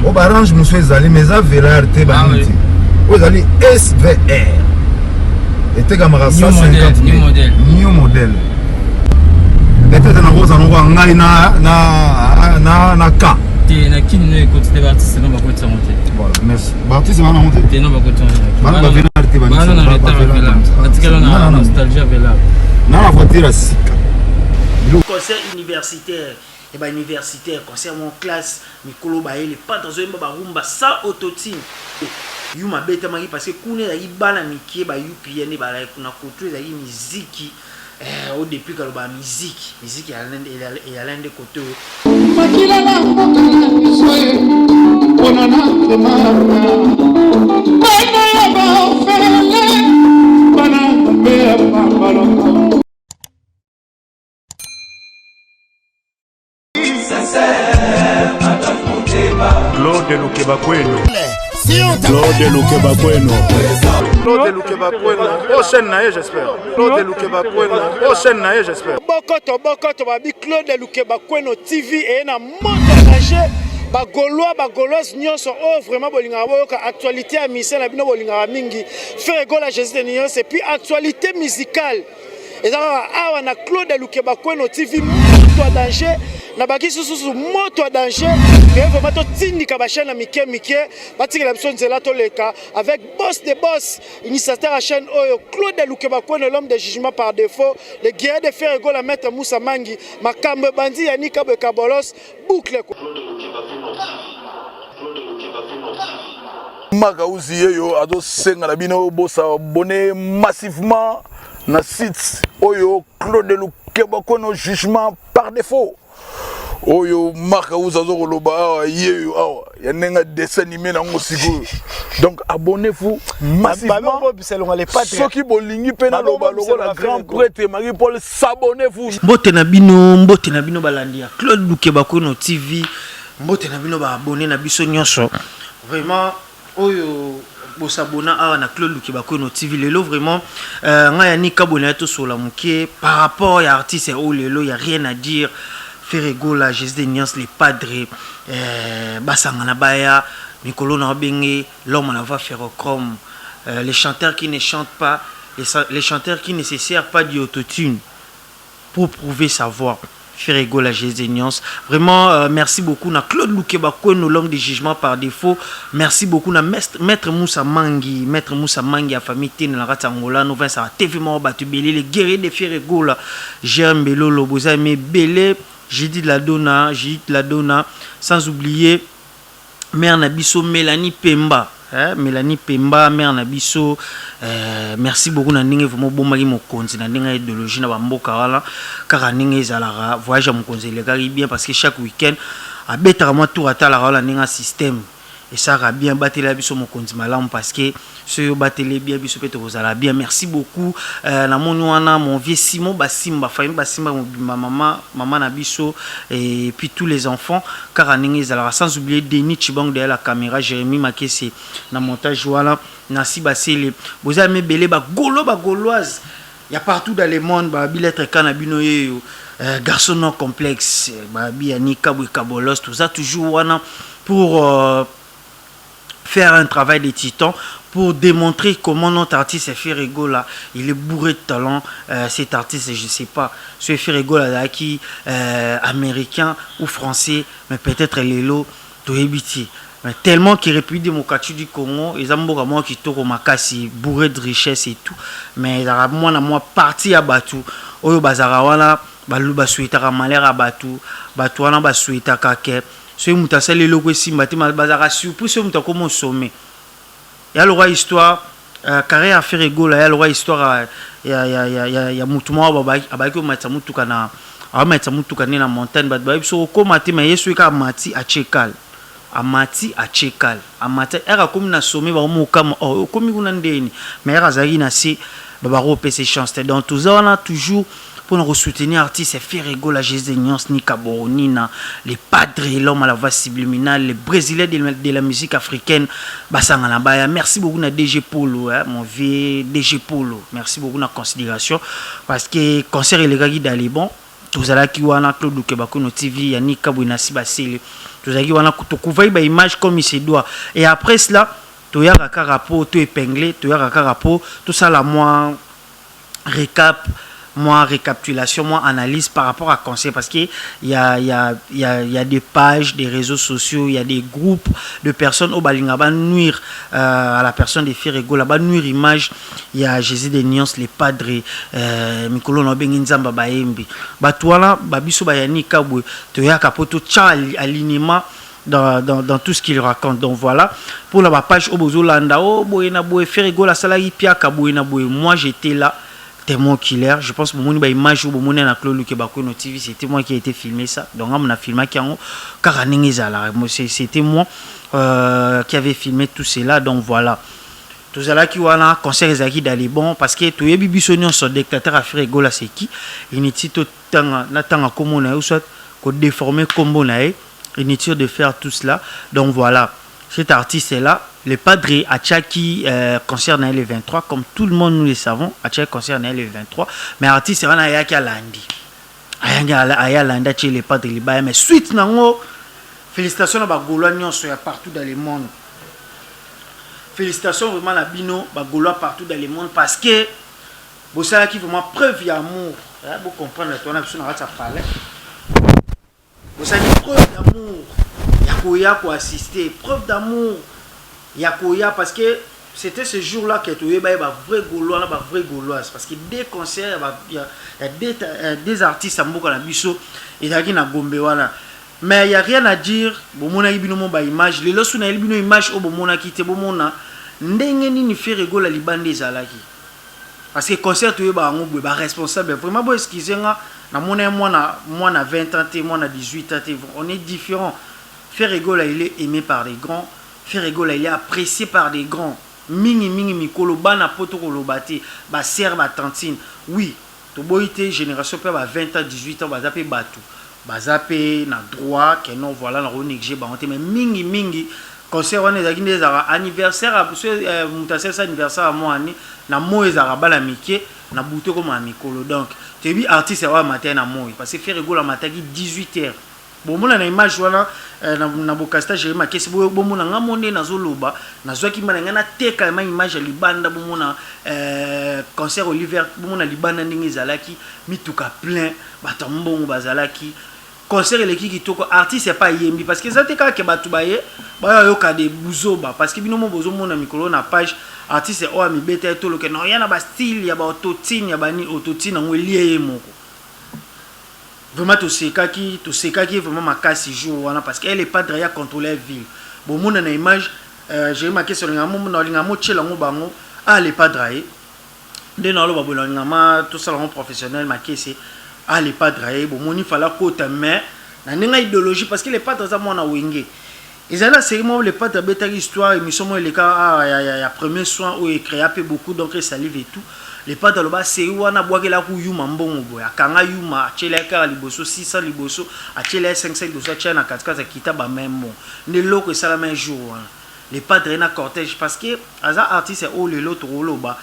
au barange monsieur ezali mais ça velar te baniti au ezali SVR était camarade 150 000 new modèle était dans rose en roi ngai na ka te na kini no écoute des artistes non ba ko tsamote voilà merci artiste va na monter te non ba ko tsamote ba velar te baniti ba na retard velar atikalo na nostalgie velar na la voiture à sika concert universitaire et bah universitaire concert mon classe mikolo ba ele pas dans un ba rumba sans autotune yuma beta mari parce que kune la ibana mikie ba yupi ne ba la kuna kotu za musique au depuis que ba musique ya l'un des côtés makila na soye onana de marna bana ba fele bana be ba baloko Claude Lukebakweno. Claude Lukebakweno. Claude Lukebakweno. Prochaine naïe j'espère. Claude Lukebakweno. Prochaine naïe j'espère. Bokoto babi Claude Lukebakweno TV et na monde danger ba gauloise nyonso oh vraiment bolinga boyoka actualité à mission na bino bolinga mingi faire gola Jésus de nyonso et puis actualité musicale. Et ça awa na Claude Lukebakweno TV monde danger na baki susu moto danger mais vraiment to tindika ba chaîne mike batiki la biso nzela to leka avec boss de boss initiateur à chaîne oyo Claude Lukebakweno l'homme de jugement par défaut le guerrier de faire égale à maître Moussa Mangi makambe bandi ya nika be kabolos boucle Maka uzi yeyo ado senga na bino bosa abonné massivement na site oyo Claude Lukebakweno jugement par défaut. Oyo marque uzazo koloba yeyo awa ya nenga dessin animé na ngosigo. Donc abonnez-vous massivement. Soki bolingi pe na loba logo la grand prêtre Marie-Paul s'abonnez-vous. Mbote na bino balandia Claude Lukebakweno TV. Mbote na bino ba abonné na biso nyonso. Vraiment oyo bosabona awa na Claude Lukebakweno TV lelo vraiment ngaya ni kabona to sola muke par rapport ya artiste o lelo y a rien à dire. Ferregola, Jésus de Nyans, les padres, Basangana Baya, Mikolo Nabenge, l'homme à la voix ferrochrome, les chanteurs qui ne chantent pas, les chanteurs qui ne se servent pas du autotune pour prouver sa voix. Ferregola, Jésus de Nyans. Vraiment, merci beaucoup na Claude Lukebakweno, l'homme de jugement par défaut. Merci beaucoup na Maître Moussa Mangi, à famille Tene, la Ratangola, nous venons à TV Mao Batubeli, les guerriers de Ferregola, Jérôme Belolo, Bozame Belé. J'ai dit la donna, sans oublier Mère Nabiso, Mélanie Pemba. Mélanie Pemba, Mère Nabiso, merci beaucoup. Nandingue vraiment bon mari mon konzi, nandingue idéologie na bamboka wala, car nandingue zalara voyage à mon konzi le Caribien parce que chaque week-end à Betarama tour à la wala nandingue système. Et ça a bien battu la biso mon konzi malam parce que ce yo batele bien biso peut vous bien. Merci beaucoup. Na monuana mon vieux Simon Basimba, famille Basimba ma maman Nabiso et puis tous les enfants car aningi zala sans oublier Denis Chibang derrière la caméra, Jérémy Makese na montage voilà, Nasi Basile. Vous avez belé ba gauloise. Il y a partout dans le monde ba biletre kanabino yo garçon non complexe ba biani kabou kabolos tout ça toujours wana pour faire un travail de titan pour démontrer comment notre artiste Ferregola il est bourré de talent. Cet artiste, je ne sais pas, ce Ferregola qui américain ou français, mais peut-être Lelo Toebiti. Mais tellement qu'il République démocratique du Congo, ils ont beaucoup qui tournent au Makassi, bourré de richesse et tout. Mais moi parti à Batu, Oyo Bazarawana, Baluba Suitara Malera à Batu, Batuana Basuita Kake. Ce mutasel le logo ici matin bazara surprise ce muta comme sommet. Il y a le roi histoire carré à Ferregola, il y a le roi histoire il y a mutuma abaki matsamutuka na amatsamutuka na montagne ba so ko mati mais yesu ka mati a Chekal. Amati a Chekal. Amati era comme na sommet ba mo kam comme kuna ndeni mais era zagi na si ba ro PC chance donc tout ça on a toujours pour nous soutenir artistes Ferregola, Jésus de Nyans, Nika Boronina, les padres, l'homme à la voix subliminale, les brésiliens de la musique africaine, Basangana Baya. Merci beaucoup à DG Polo, mon vieux DG Polo. Merci beaucoup de la considération parce que le concert il est bon. tozalaki wana Claude Lukeba Kono TV Yannick Kabwina Sibasele tozalaki wana tokouvai ba image comme il se doit et après cela toyaka ka rapport to épinglé toyaka ka rapport tout ça la moi récap moi récapitulation moi analyse par rapport à conseil parce que il y a des pages des réseaux sociaux il y a des groupes de personnes au balinga ba nuire à la personne des Ferrego là ba nuire image il y a Jésus des nuances les padres mikolo no bengi nzamba ba yembi ba toala ba biso ba yani kabwe to ya kapoto cha alignement dans tout ce qu'il raconte. Donc voilà pour la page Obozolanda oh boyena boy Ferrego la salari pia kaboyena boy moi j'étais là témoin killer, je pense que mon image ou mon na Claude Lukeba Kono TV, c'était moi qui a été filmé ça. Donc on a filmé qui en Karaningezala, c'était moi qui avait filmé tout cela. Donc voilà. Tout ça là qui wana concert ezaki d'aller bon parce que to yebi bisonyon so dictateur a fait gola c'est qui inutile to tanga na tanga comme na ou soit ko déformer combo na inutile de faire tout cela. Donc voilà. Cet artiste est là. Le padre Achaki concerne le 23, comme tout le monde nous le savons. Achaki concerne le 23. Mais l'artiste est là, Ayaki Alandi. Ayaki Alandi, chez les padres, mais suite, félicitations à Bagolois, partout dans le monde. Félicitations vraiment à Bino, Bagolois partout dans le monde, parce que vous savez qu'il y a vraiment preuve d'amour. Vous comprenez, vous savez, preuve d'amour. Yakoya pour assister, preuve d'amour. Yakoya parce que c'était ce jour-là que tu es vrai Gaulois, vrai Gauloise parce que des concerts il y a des artistes à Mboka na biso et daki na Gombe wana mais il y a rien à dire bomona ibino mo ba image le losu na ibino image o bomona kite bomona ndenge nini Ferrego la libande zalaki parce que concert tu es ba ngobwe ba responsable vraiment bo excuser nga na mona moi na 20 ans moi na 18 ans on est différent. Ferrego là il est aimé par les grands. Ferrego là il est apprécié par des grands. Mingi mikolo bana poto kolobate ba ser ba tantine. Oui, to boité génération pe ba 20 ans 18 ans ba zapé batu. Ba zapé na droit que non voilà na renégligé ba honte mais mingi concert on ezaki ndeza anniversaire a mutasel sa anniversaire à moi ani na mo ezara bala mike na buto comme mikolo donc tu bi artiste wa matin na moi parce que Ferrego la mataki 18h. Bon mon na image wana na bokasta j'ai ma kesi bo mona ngamone na zoloba na zwaki mana na teka ma image libanda bo mona concert Oliver bo mona libanda ndingi zalaki mituka plein batambongo bazalaki concert eleki kitoko artiste c'est pas yembi parce que ça te ka ke batu baye ba yo ka de buzoba parce que bino mo bozo mona mikolo na page artiste o ami beta to lo ke no yana ba style ya ba autotune ya bani autotune ngo lié moko. Vraiment tout ce qui est vraiment ma casse jour parce qu'elle est pas derrière contrôler ville. Bon mon na image j'ai remarqué sur l'ingamo na l'ingamo tchela ngo bango elle est pas draillée. De na lo ba l'ingama tout ça le professionnel ma caisse elle est pas draillée. Bon mon il fallait côté mais na ninga idéologie parce que les pas dans moi na wingé. Ils allaient sérieusement les pas de bête histoire émission moi les cas il y a premier soin où il créé beaucoup donc ça livre et tout. Les pas dans le bas c'est où on a boire la yuma mbongo boya kanga yuma chele ka liboso 600 liboso a chele 500 liboso chena 4 kita ba même bon ne loko ça la même jour les pas de na cortège parce que aza artiste au le l'autre rolo ba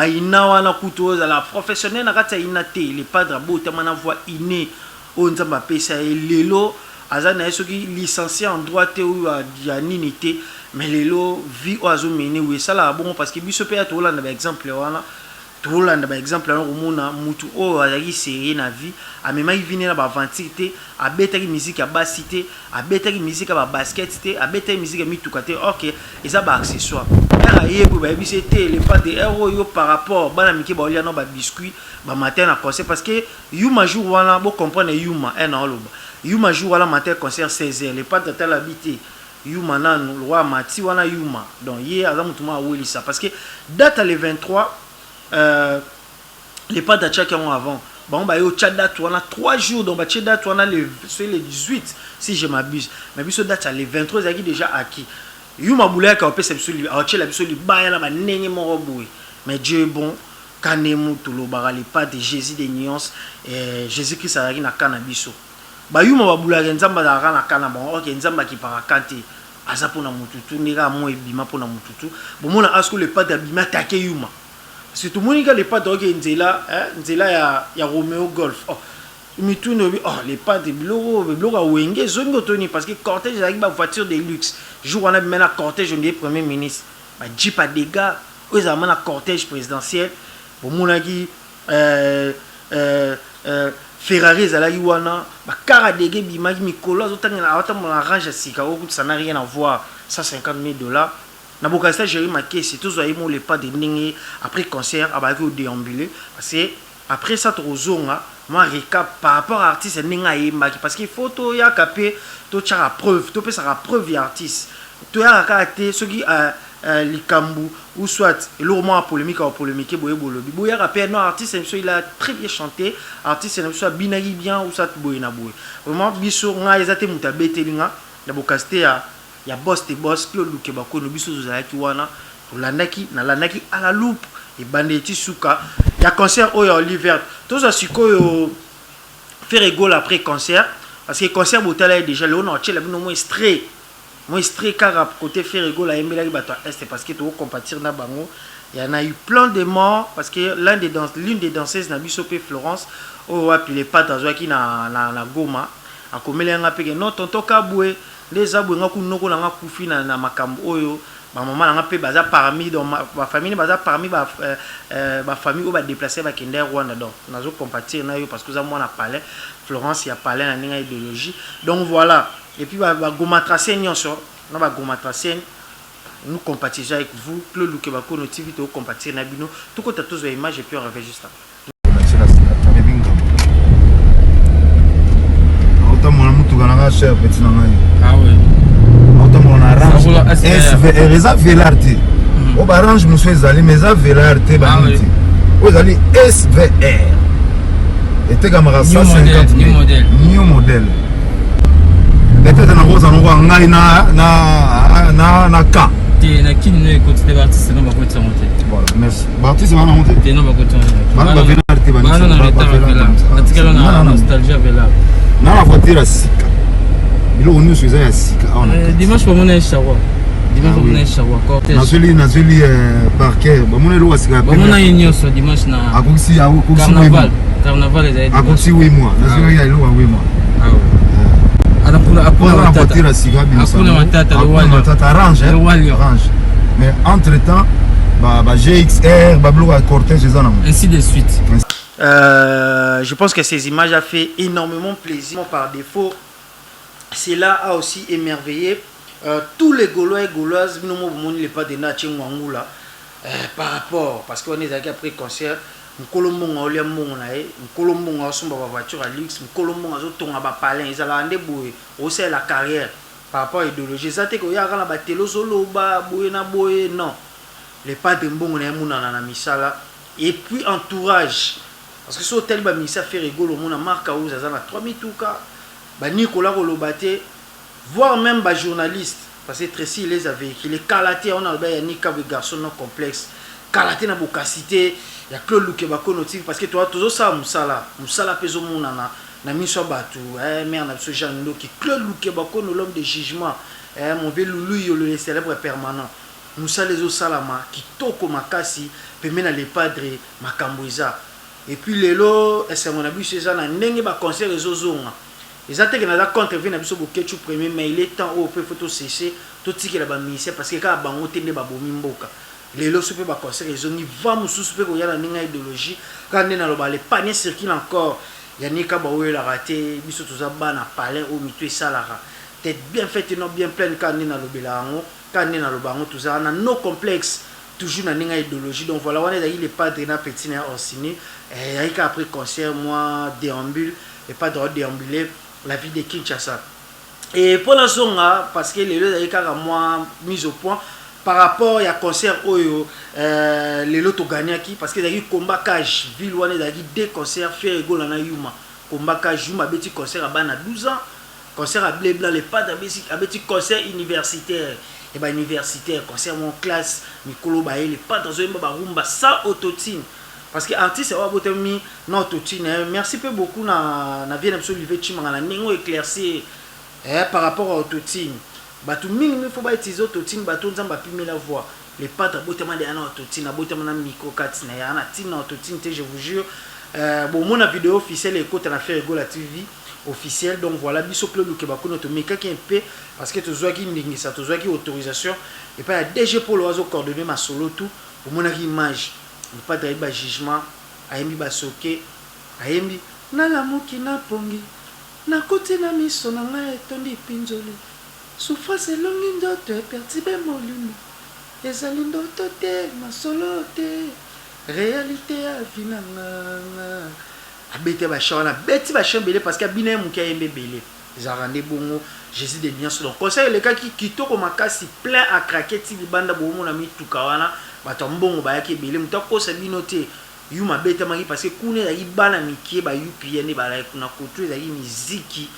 ina wana kuto za la professionnel na kata inate les pas de beau tellement na voix iné on nzamba pesa lelo aza na soki licencié en droit ou ya ninité mais lelo vie oazo mené oui ça là bon parce que biso pe to landa ba exemple wana to landa ba exemple wana omona mutu o azaki série na vie a mema vini na ba ventité a betaki musique ya basité a betaki musique ya ba basket té a betaki musique ya mitukate OK et ça ba accessoire era yebo ba bisité les pas de héros yo par rapport bana miki ba olia no ba biscuit ba matin na concert parce que yuma jour wana bo comprendre yuma en oloba yuma jour wana matin concert 16h les pas de tel habité yuma nan roi mati wana yuma donc hier azamutuma weli ça parce que date le 23 les pas d'achat qui ont avant bon bah yo chat date wana 3 jours donc bah chat date wana le 18 si je m'abuse mais biso date le 23 zaki déjà acquis yuma boulaya ka opesa biso li a la biso li baya na ba nenge moko boui mais Dieu est bon kanemu to lo bara les pas de Jésus des nuances et Jésus Christ a na kana biso ba yuma ba boulaya nzamba da kana kana bon OK nzamba ki para kanté aza pona mututu nega mo ebima pona mututu bomona asko le pas d'abima take yuma c'est tout le monde qui a les pas d'orgue nzela ya Romeo Golf oh Mitoune oh les pas de bloc à wenge zone toni parce que cortège avec ba voiture de luxe jour on a maintenant cortège on est premier ministre ba jeep à dégâts aux amène à cortège présidentiel pour monaki Ferrari zalaki wana ba car à dégâts bimaki mikolo azotanga ata mon arrange sika ça n'a rien à voir $150,000 na bokasta gérer ma caisse tous zoyé mo les pas de ndenge après concert abaki au déambulé parce que après ça trozonga moi récap par rapport à artiste ninga yembaki parce qu'il faut to ya capé to tchara preuve to pesa la preuve ya artiste to ya kate soki likambu ou soit le roman polémique boye bolobi boya rappel non artiste il a très bien chanté artiste soit binagi bien ou soit boye na boye vraiment biso nga ezate muta betelinga na bokaste ya boss te boss Claude Lukeba no biso zozalaki wana landaki na landaki à la loupe et bandeti suka ya concert oyo Oliver tous asikoyo faire rigole après concert parce que concert botala déjà le on a la bino moins stray car côté faire rigole à Emela bato est parce que tu compatir na bango il y en a eu plein de morts parce que l'une des danseuses na biso pe Florence o appelé pas dans qui na Goma a komela nga peke non tonto kabwe les abwe nga kunoko na nga kufi na makambo oyo ba maman nga pe baza parmi dans ma famille baza parmi ba famille ou ba déplacer ba kende Rwanda donc nazo compatir na yo parce que ça moi na palais Florence ya palais na ninga idéologie donc voilà et puis ba Goma tracé nyonso na ba Goma tracé nous compatissons avec vous Claude Lukeba no TV to compatir na bino tout côté tous les images et puis on revient juste après mon amutu kana cher petit na ngai ah ouais mon arrange SVR eza velarté o barange muso ezali mais eza velarté ba niti o ezali SVR eteka marasa 50 new modèle peut-être na roza no ngai na ka te na kini no écoute des artistes non ba ko tsamote voilà merci ba artiste na monter te no ba ko tsamote ba velarté ba niti na velarté atikalo na nostalgie velarté na la voiture à sika bilo onu suza ya sika dimanche pour mon chawa dimanche pour mon chawa cortège nazeli parquet ba mon lo sika ba mon yenyo so dimanche na akoksi carnaval ezali akoksi 8 mois nazeli ya lo 8 mois ana pour la voiture à sika bilo pour la tata le wali orange mais entre temps ba GXR ba blo cortège ezana ainsi de suite. Je pense que ces images a fait énormément plaisir par défaut. Cela a aussi émerveillé tous les Gaulois et Gauloises. Nous ne pas de Natchi Mwangula par rapport parce qu'on est après concert. Mkolombo a lié mon nae, Mkolombo a son voiture à luxe, Mkolombo a son ba palin. Ils allaient ande boue, aussi la carrière par rapport à l'idéologie. Ça te que y a quand la batelo solo ba boue na boue non. Les pas de bon na muna na misala et puis entourage. Parce que ce hôtel ba misa fait rigolo mon marque où ça na 3000 touka ba Nicolas Rolobate voire même ba journaliste parce que Tracy les avait qui les calaté on a ba Nika be garçon non complexe calaté na bokasité ya Claude Lukeba no TV parce que toi toujours ça musala peso mon na miso batu merde na ce genre qui Claude Lukeba no l'homme de jugement mon veloulu le célèbre permanent musala les salama qui toko makasi pemena les padres makamboiza. Et puis les lots, c'est mon abus, c'est ça, n'engue ba concert les ozonga. Les attaques na la contre vient abiso bokechu premier, mais il est temps au peu photo cesser, tout ce qui est là-bas misé parce que quand bango tende ba bomimboka. Les lots super ba concert les ozongi va musu super ko yana ninga idéologie, quand na lo ba les paniers circulent encore. Yanika ba oyo la raté, biso tout ça bana palais au mitu salara. Tête bien faite et non bien pleine quand na lo belango, quand na lo bango tout ça, on a no complexe. Toujours dans une idéologie donc voilà on est les pas de na petit na Orsini et après concert moi déambule et pas droit déambuler la vie de Kinshasa et pour la songa parce que les deux avec moi mise au point par rapport à concert oyo les loto gagné qui parce que il y a eu combat cage ville on est des concerts faire rigolo na yuma combat cage yuma petit concert à bana 12 ans concert à blé blanc les pas de petit concert universitaire et bah universitaire concert mon classe Mikolo baé les pas dans un rumba ça autotune parce que artiste a botomi non autotune merci peu beaucoup na bien absolument chimanga ningo éclairci par rapport à autotune bah tout ming il faut pas utiliser autotune bah tout nzamba pimer la voix les pas botomi de autotune botomi na micro 4 na ya na tine autotune je vous jure bon mon vidéo officielle et côté na fait Rigola TV officiel. Donc voilà, biso Claude Lukebakouno to meka qui un peu parce que tu qui ndingi ça tu qui autorisation et pas ya DG pour l'oiseau coordonner ma solo tout pour mon image ne pas de ba jugement ayembi ba soke ayembi na la moki na pongi na côté na miso na ngai tondi pinzoli souffrance longi ndoto pertibe molimo ezali ndoto te masolo te réalité ya vinanga abete ba chana beti ba chambele parce que bina muki ayembe belé zarande bongo Jésus de Nias. Donc conseil les gars qui kitoko makasi plein à craquer ti banda bo mona mi tukawana batambongo ba yake belé mutako sabinote yuma beta maki parce que kune ya ibana mikie ba yupi yene ba la kuna kotu ya muziki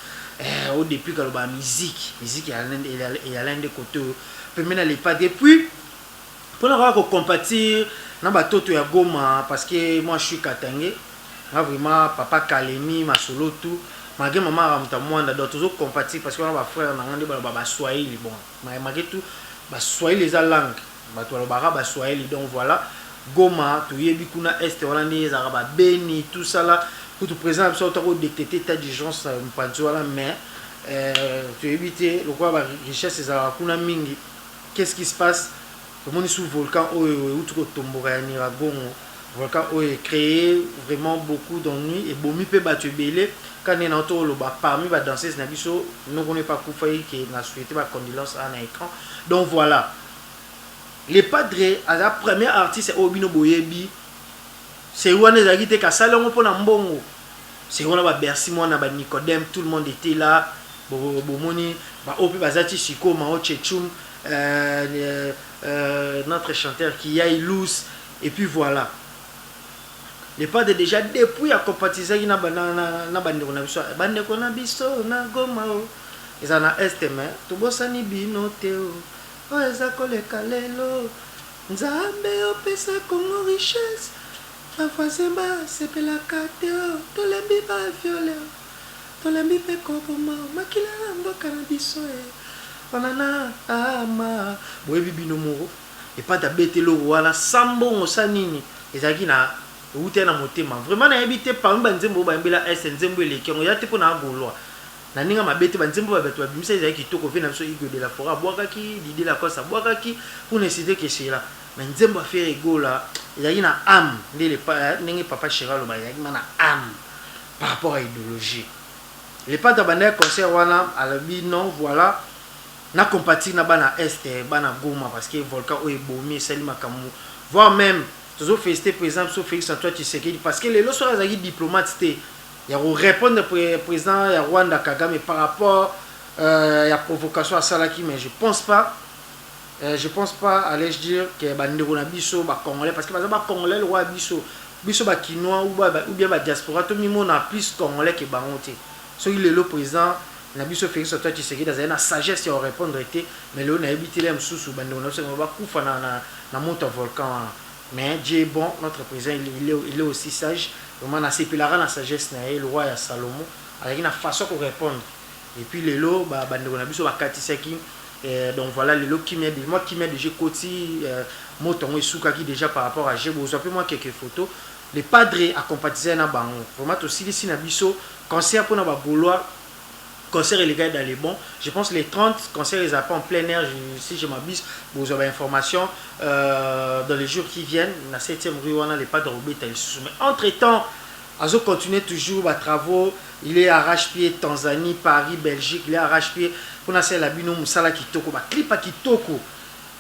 au depuis que ba musique ya l'ende koto pemena les pas depuis pour avoir ko compatir na batoto ya Goma parce que moi je suis katangé vraiment papa Kalemi masolo tout malgré maman ramta mwanda donc toujours compatir parce que on va frère na ngande ba Swahili bon malgré tout ba Swahili les langue bato ba Swahili donc voilà Goma tu yebi kuna est hollandais araba Beni tout ça là pour te présenter ça autant détecter ta d'urgence mpanzo là mais tu éviter le quoi ba richesse les kuna mingi qu'est-ce qui se passe le monde sous volcan où tu tombora ni ra Gongo volcan est créé vraiment beaucoup d'ennuis et bomi peut battre belé quand on entend le bas parmi les danseuses na biso nous connaît pas koufayi qui n'a souhaité ma condolence à un écran donc voilà les padres à la première artiste Obino Boyebi c'est Rwanda Zagite ka salon pour na mbongo c'est Rwanda ba Bercy moi na ba Nicodème tout le monde était là bomoni ba opi bazati siko mao chechum notre chanteur qui a Ilous et puis voilà les padres déjà depuis à compatiser na bandeko na biso bandeko na biso na Goma ils en a estime to bosani bino teo o eza koleka lelo nzambe opesa kongo richesse bavoisin basepelaka te tolembi baviole tolembi mpe koboma makila ya mboka na biso onana ama boyebi bino moko epada betelo wana sambongo sa nini ezalaki na ute na motema vraiment nayebi te parmi banzembo bayembela ese nzembo eleki yango ya te mpo na agolwa na ninga mabete banzembo babato babimisa ezalaki kitoko mpe na biso Igo de la Fora abwakaki Didi la Coste abwakaki pour ne citer que cela mais nzembo affaire egola ezalaki na âme ndenge papa Chéra aloba ezalaki na âme par rapport à idéologie les pas d'abandonner concert wana alobi non voilà na compatir na bana est bana Goma parce que volcan o ebomi esali makambo voire même toujours féliciter président sur Félix Antoine Tshisekedi parce que les lois sont des diplomates il y a répondre président ya Rwanda Kagame par rapport à la provocation à Salaki mais je pense pas allais-je dire que bandeko na biso ba congolais parce que ba congolais le roi biso ba kinois ou bien ba diaspora tout le monde a plus congolais que bangote so il est le président na biso Félix Antoine Tshisekedi dans une sagesse ya répondre était mais là on a habité les msusu bandeko na biso ba kufa na monta volcan. Mais Dieu est bon, notre président, il est aussi sage. Vraiment, na sepelara na sagesse na le roi ya Salomon, avec une façon pour répondre. Et puis les lots, bandeko na biso ba katisaki. Donc voilà, les lots qui m'aident, moi qui m'aide déjà côté motongo esuka qui déjà par rapport à Jébo, vous avez moi quelques photos. Les padres accompagnaient na bango. Vraiment aussi ici na biso concert pour na ba Gaulois. Concert illégal dans les bons. Je pense les 30 concerts ils appellent en plein air. Si je m'abuse, vous avez information dans les jours qui viennent. La 7e rue, on a les pas de Robert. Mais entre-temps, Azo continue toujours à travaux. Il est arrache-pied Tanzanie, Paris, Belgique. Il est arrache-pied pour nasser la bino Moussala Kitoko. Bah clip à Kitoko.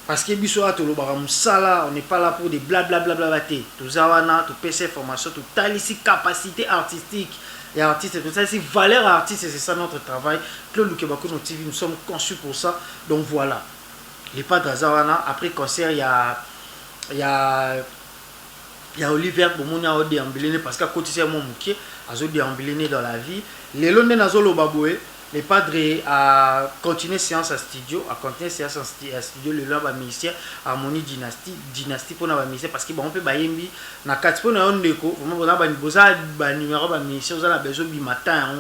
Parce que biso to lo bara Moussala, on n'est pas là pour des blablabla. Tout zawana, tout PC formation, tout tal ici capacité artistique. Et artistes, tout ça, c'est valeur artiste, c'est ça notre travail. Claude Lukebakouno TV, nous sommes conçus pour ça. Donc voilà. Les pas d'Azawana, après concert, il y a Olivier Bomonia au déambulé parce qu'à côté c'est mon mouké, Azo déambulé dans la vie. Les Londres Nazolo Baboué, les padres à continuer séance à studio, le lab à ministère, Harmonie dynastie pour la ministère parce que bon on peut bayembi na 4 pour na ondeko, vraiment on a ba numéro ba ministère, on a besoin du matin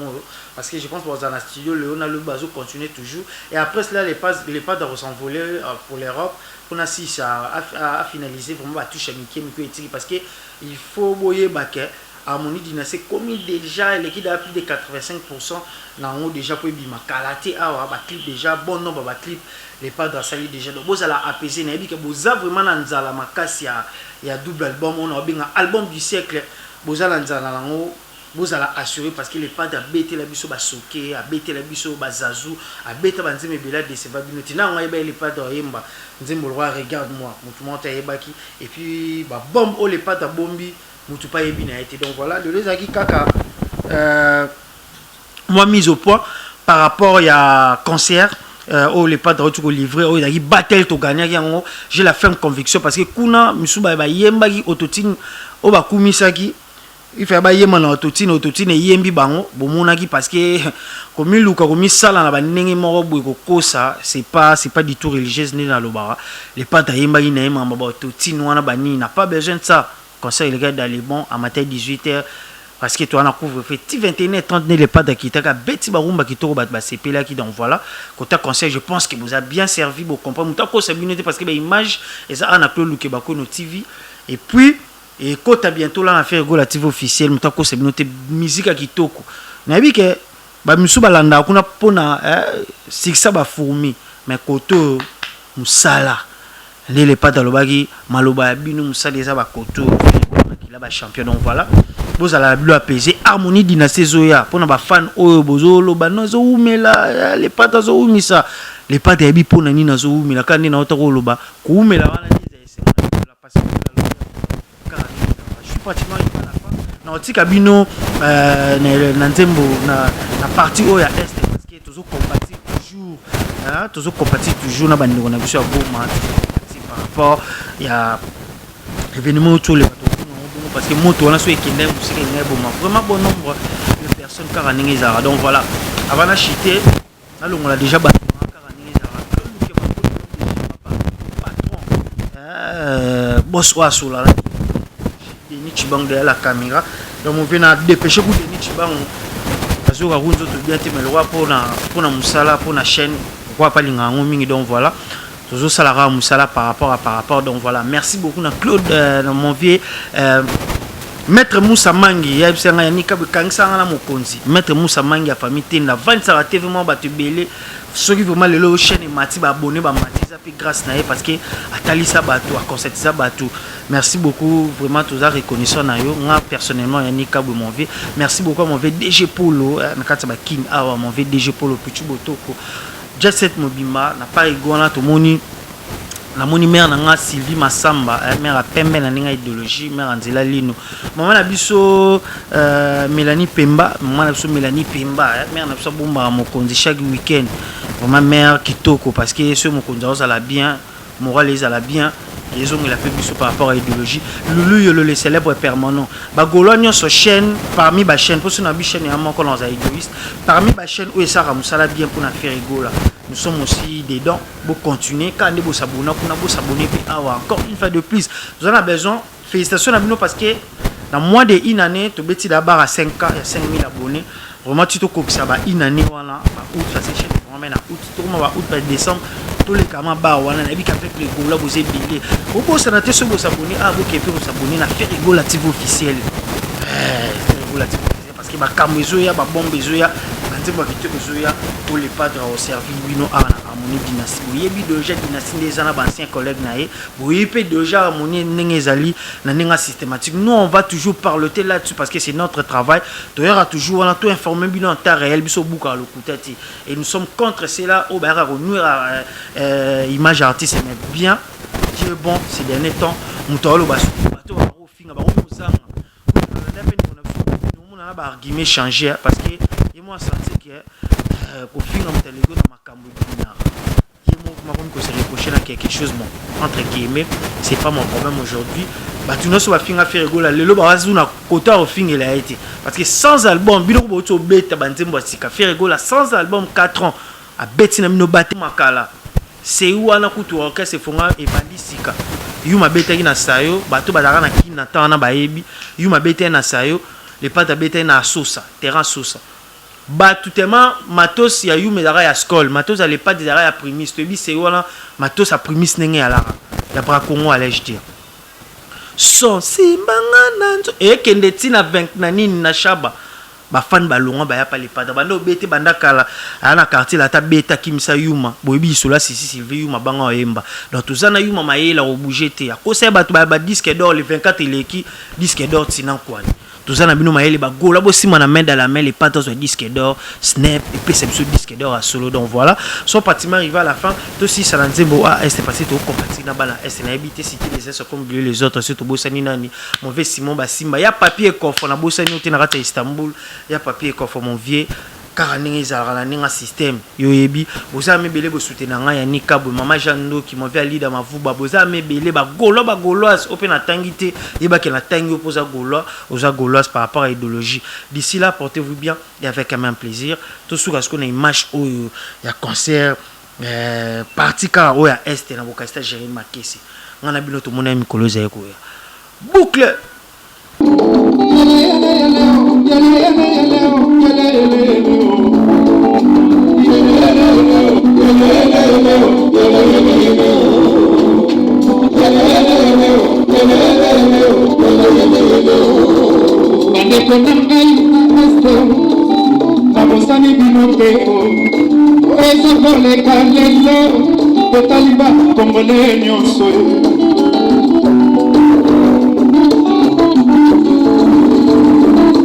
parce que je pense pour dans la studio on a le bazo continuer toujours et après cela les padres s'envoler pour l'Europe pour na si à finaliser vraiment ba touche à Mickey éthique parce que il faut boyer baquet Harmonie Dynastie commis déjà l'équipe a plus de 85% nango déjà pour bima kalaté awa ba clip déjà bon nombre ba clip les pas dans sali déjà donc vous allez apaiser na bi que vous avez vraiment nzala makasi ya double album on a bien album du siècle vous allez nzala nango vous allez assurer parce que les pas de bêter la biso ba soké a bêter la biso ba zazu a bêter ba nzeme bela de se ba binoti na on les pas de yemba nzembo roi regarde moi mutu monta yebaki et puis ba bombe o les pas de bombi mutu pa yebi na été donc voilà le lezaki kaka moi mise au point par rapport à concert oh les pas de retour livré oh il a battle to gagner j'ai la ferme conviction parce que kuna misuba ba yemba ki autotune o ba kumisaki il fait ba yemba na autotune yembi bango bomonaki parce que comme luka comme sala na ba ndenge moko boy ko kosa c'est pas du tout religieuse ni na lobara les pas de yemba ina yemba ba autotune wana bani n'a pas besoin de ça concert il regarde dans les bons à matin 18h parce que toi on a couvre fait 21h30 les pas d'acquita ka beti barumba ki to ba sepela ki donc voilà côté conseil je pense que vous a bien servi pour comprendre muta ko sabinité parce que ba image et ça on a pu luke ba ko no TV et puis et côté bientôt là on a fait go la TV officielle muta ko sabinité musique ki toko na bi ke ba misu balanda kuna pona siksa ba fourmi mais koto musala les pas dans le bagi maloba binu musala ça ba koto là ba champion donc voilà vous allez le apaiser Harmonie Dynastie zoya pour na fan oyo bozolo banozo umela les patas zo umisa les patas ebi pona ni nazo umela kandi na otako loba ko umela wana ni za la passer la je suis pratiquement à la fin na otika bino na nzembo na partie oyo ya est parce que toujours combattre toujours toujours combattre toujours na bandeko na biso ya goma par rapport ya événement autour les parce que moto on a soit qui n'aime aussi vraiment bon nombre de personnes car en donc voilà avant d'acheter alors on l'a déjà battu boss wa sola Denis Chibang de la caméra donc on vient à dépêcher pour Denis Chibang azura runzo to bien te melwa pour na musala pour na chaîne quoi pas lingango mingi donc voilà toujours salara musala par rapport donc voilà merci beaucoup na Claude mon vieux Maître Moussa Mangi ya bisanga ya nika bikangisa na mokonzi Maître Moussa Mangi ya famille tena 20 ça va vraiment battu belé ceux qui vraiment le chaîne mati ba abonné ba mati ça puis grâce na parce que atali ça bateau a concept ça bateau merci beaucoup vraiment tous à reconnaissant na yo moi personnellement ya nika mon vieux merci beaucoup mon vieux DG Polo na kata ba king awa mon vieux DG Polo petit botoko Jet Set Mobimba na pas égona to moni la moni mère nanga Sylvie Massamba mère a pembe na ninga idéologie mère Anzela Lino maman na biso Mélanie Pemba maman na biso Mélanie Pemba mère na biso bomba mokonzi chaque week-end vraiment mère kitoko parce que ce mokonzi ça la bien moral les la bien ils ont la fait biso par rapport à l'idéologie Lulu le célèbre permanent ba Gologne sur chaîne parmi ba chaîne pour na bi chaîne ya moko dans égoïste parmi ba chaîne où ça ramusala bien pour na faire rigola nous sommes aussi dedans pour continuer quand on s'abonner pour s'abonner encore une fois de plus nous avons besoin félicitations à nous parce que dans moins d'une année tu bêtis d'abord à 5 ans il y a 5000 abonnés vraiment tu te copies ça va une année voilà août ça c'est chez vraiment na août tout le monde va août par décembre tous les camans bas voilà na bi avec les gola vous êtes bilé beaucoup ça n'a été sur vous s'abonner vous qui peut vous s'abonner na faire rigolo TV officiel rigolo TV parce que ba kamezo ya ba bombe zoya nzembo viteko zoya pour les padres au service bino à Harmonie Dynastie yebi déjà Dynastie des anciens collègues naé boyepe déjà Harmonie nengezali na nenga systématique nous on va toujours parler là-dessus parce que c'est notre travail d'ailleurs toujours on a tout informé bino en temps réel biso buka lokutati et nous sommes contre cela au bara nuire image artiste mais bien Dieu bon ces derniers temps mutolo baso bato ba finga ba muzanga on a argument changer parce que et moi senti que pour finir mon télégo dans ma cambo binaire et moi comme que c'est reproché là quelque chose bon entre guillemets c'est pas mon problème aujourd'hui bah tu ne soit finir faire rigoler le loba azuna côté au fin il a été parce que sans album bino ko to beta banzembo sika faire rigoler sans album 4 ans a betina mino baté makala c'est où ana kutu orchestre fonga et bandi sika yuma beta na sayo bato bazaka na kina tana baebi yuma beta na sayo les pattes à na sosa terrain sosa batutema matos ya yu medara ya skol matos à les pattes des ya primis te bi c'est voilà matos à primis nenge ya la ya bra Congo allais je dire son simbanga nanzo ekende tina 20 na nini na shaba bafan balonga baya pa lepada bando bete banda kala ana quartier la ta beta kimisa yuma boyebi sola sisi Sylvie yuma banga oyemba donc tozana yuma mayela o bouger te akosa bato ba disque d'or le 24 eleki disque d'or tina kwani tozana bino mayele ba gola bo sima na main dans la main les pattes de disque d'or snap et puis c'est disque d'or à solo donc voilà son pratiquement arrivé à la fin to si ça nzembo est passé to compati na bala est na habité cité les uns comme les autres surtout bosani nani mauvais Simon Basimba ya papier coffre na bosani au na rata Istanbul ya papier coffre mon vieux karaninga izalaka ninga système yoyebi boza mebele bo soutenir nga ya nikabo mama Jando qui m'avait leader mavuba boza mebele ba gauloise open na tangité yeba ke na tangi opoza gauloise par rapport à idéologie d'ici là portez-vous bien et avec quand même plaisir tout ce qu'on a image où il y a concert parti ka o ya est na bokasta Jérémy Makesi ngana bino to mona mikolo za yeko boucle bandeko na ngai nabosani bino mpe eza koleka lelo totali bakongole nyonso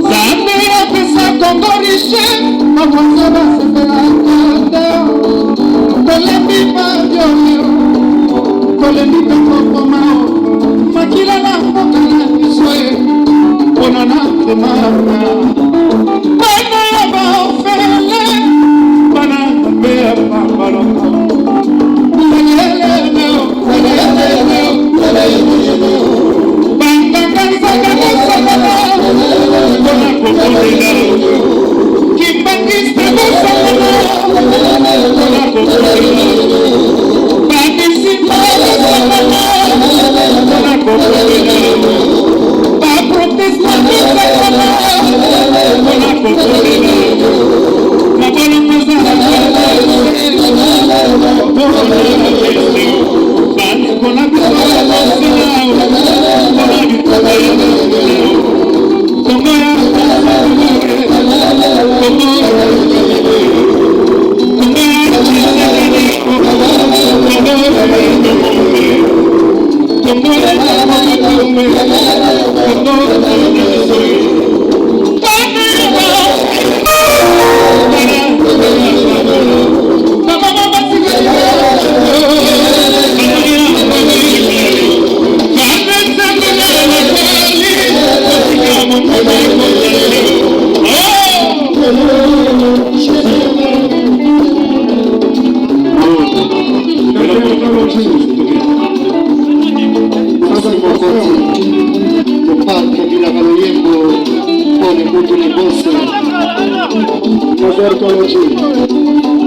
zambe apesa kongo riche bakonza basepelakata kolembi babioyo kolembi bakokomao makila na mboka na biso mpona na temaka bana ya baofele bana mpe ya bambaloka banganga nzakakosakana mpona kokolela kimbangisa kosakana mpona kokolela bakisimba kosakana mpona kokolela baprotestant kosakana mpona kokolela mabolo kozala bandekona biso mpona bitaba ya kongo ya Roberto Alonso.